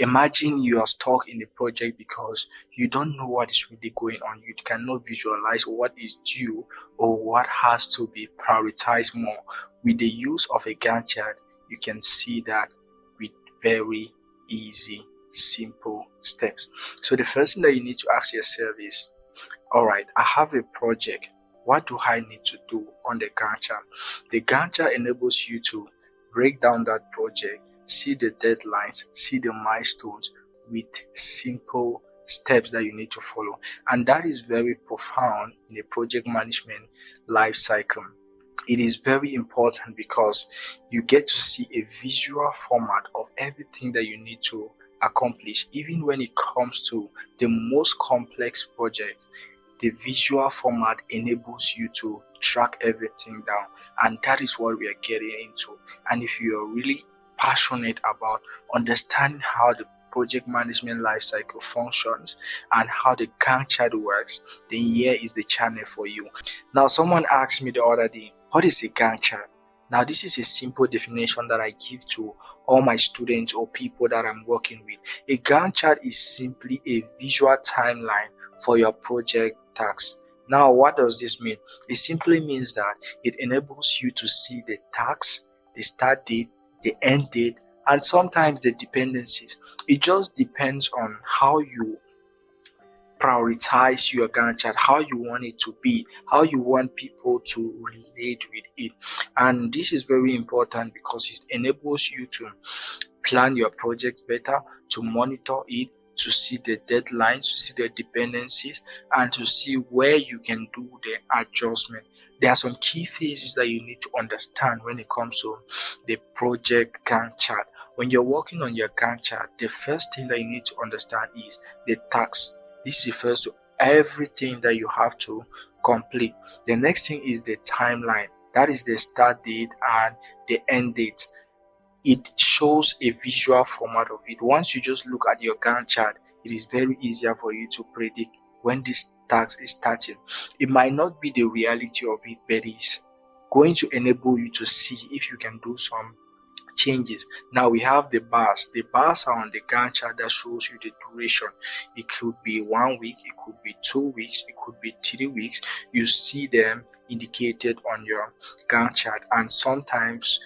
Imagine you are stuck in the project because you don't know what is really going on. You cannot visualize what is due or what has to be prioritized more. With the use of a Gantt chart, you can see that with very easy, simple steps. So the first thing that you need to ask yourself is, all right, I have a project. What do I need to do on the Gantt chart? The Gantt chart enables you to break down that project, see the deadlines, see the milestones with simple steps that you need to follow. And that is very profound in the project management life cycle. It is very important because you get to see a visual format of everything that you need to accomplish. Even when it comes to the most complex project, the visual format enables you to track everything down, and that is what we are getting into. And if you are really passionate about understanding how the project management lifecycle functions and how the Gantt chart works, then here is the channel for you. Now, someone asked me the other day, what is a Gantt chart? Now, this is a simple definition that I give to all my students or people that I'm working with. A Gantt chart is simply a visual timeline for your project tasks. Now, what does this mean? It simply means that it enables you to see the tasks, the start date, the end date, and sometimes the dependencies. It just depends on how you prioritize your Gantt chart, how you want it to be, how you want people to relate with it. And this is very important because it enables you to plan your project better, to monitor it, to see the deadlines, to see the dependencies, and to see where you can do the adjustment. There are some key phases that you need to understand when it comes to the project Gantt chart. When you're working on your Gantt chart, the first thing that you need to understand is the tasks. This refers to everything that you have to complete. The next thing is the timeline. That is the start date and the end date. It shows a visual format of it. Once you just look at your Gantt chart, it is very easier for you to predict when this task is starting. It might not be the reality of it, but it's going to enable you to see if you can do some changes. Now we have the bars. The bars are on the Gantt chart that shows you the duration. It could be 1 week, it could be 2 weeks, it could be 3 weeks. You see them indicated on your Gantt chart, and sometimes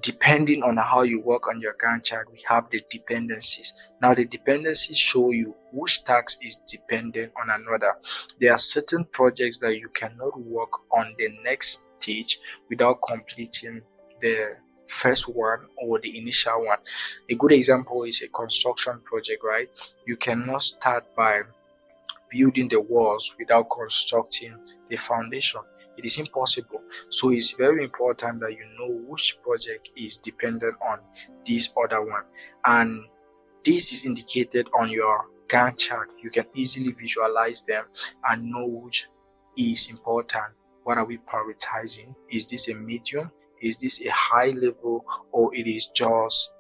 depending on how you work on your Gantt chart, we have the dependencies. Now the dependencies show you which task is dependent on another. There are certain projects that you cannot work on the next stage without completing the first one or the initial one. A good example is a construction project, right? You cannot start by building the walls without constructing the foundation. It is impossible. So it's very important that you know which project is dependent on this other one, and this is indicated on your Gantt chart. You can easily visualize them and know which is important. What are we prioritizing? Is this a medium? Is this a high level, or it is just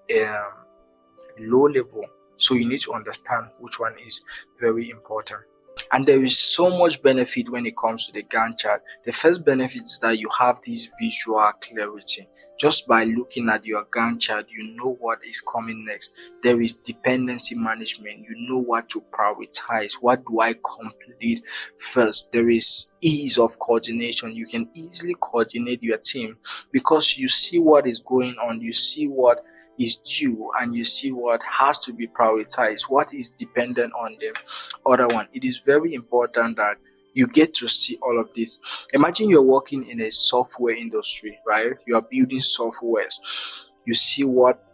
low level? So you need to understand which one is very important. And there is so much benefit when it comes to the Gantt chart. The first benefit is that you have this visual clarity. Just by looking at your Gantt chart, you know what is coming next. There is dependency management. You know what to prioritize. What do I complete first? There is ease of coordination. You can easily coordinate your team because you see what is going on. You see what is due, and you see what has to be prioritized, what is dependent on the other one. It is very important that you get to see all of this. Imagine you're working in a software industry, right? You are building softwares. You see what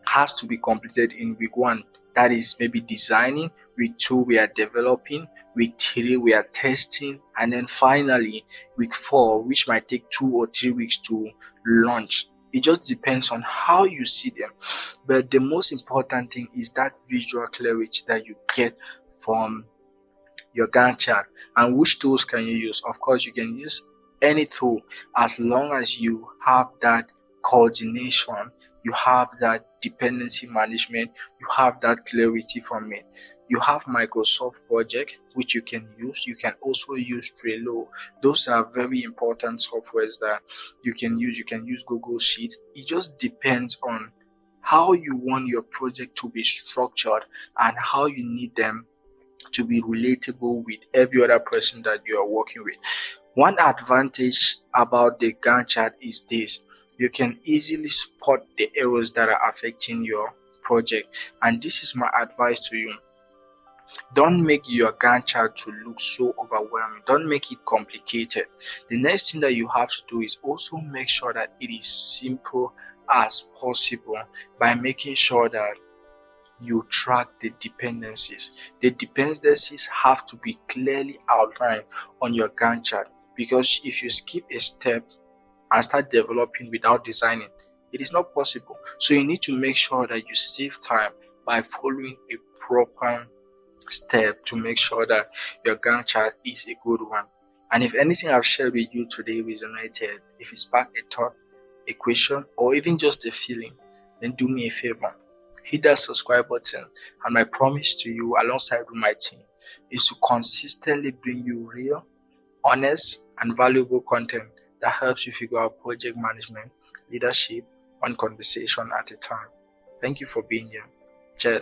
has to be completed in week 1. That is maybe designing. Week 2, we are developing. Week 3, we are testing. And then finally, week 4, which might take 2 or 3 weeks to launch. It just depends on how you see them. But the most important thing is that visual clarity that you get from your Gantt chart. And which tools can you use? Of course, you can use any tool as long as you have that coordination, you have that dependency management, you have that clarity from it. You have Microsoft Project, which you can use. You can also use Trello. Those are very important softwares that you can use. You can use Google Sheets. It just depends on how you want your project to be structured, and how you need them to be relatable with every other person that you are working with. One advantage about the Gantt chart is this: you can easily spot the errors that are affecting your project. And this is my advice to you. Don't make your Gantt chart to look so overwhelming. Don't make it complicated. The next thing that you have to do is also make sure that it is simple as possible by making sure that you track the dependencies. The dependencies have to be clearly outlined on your Gantt chart, because if you skip a step and start developing without designing, it is not possible. So you need to make sure that you save time by following a proper step to make sure that your Gantt chart is a good one. And if anything I've shared with you today resonated, if it sparked a thought, a question, or even just a feeling, then do me a favor. Hit that subscribe button, and my promise to you alongside with my team is to consistently bring you real, honest, and valuable content that helps you figure out project management, leadership, one conversation at a time. Thank you for being here. Cheers.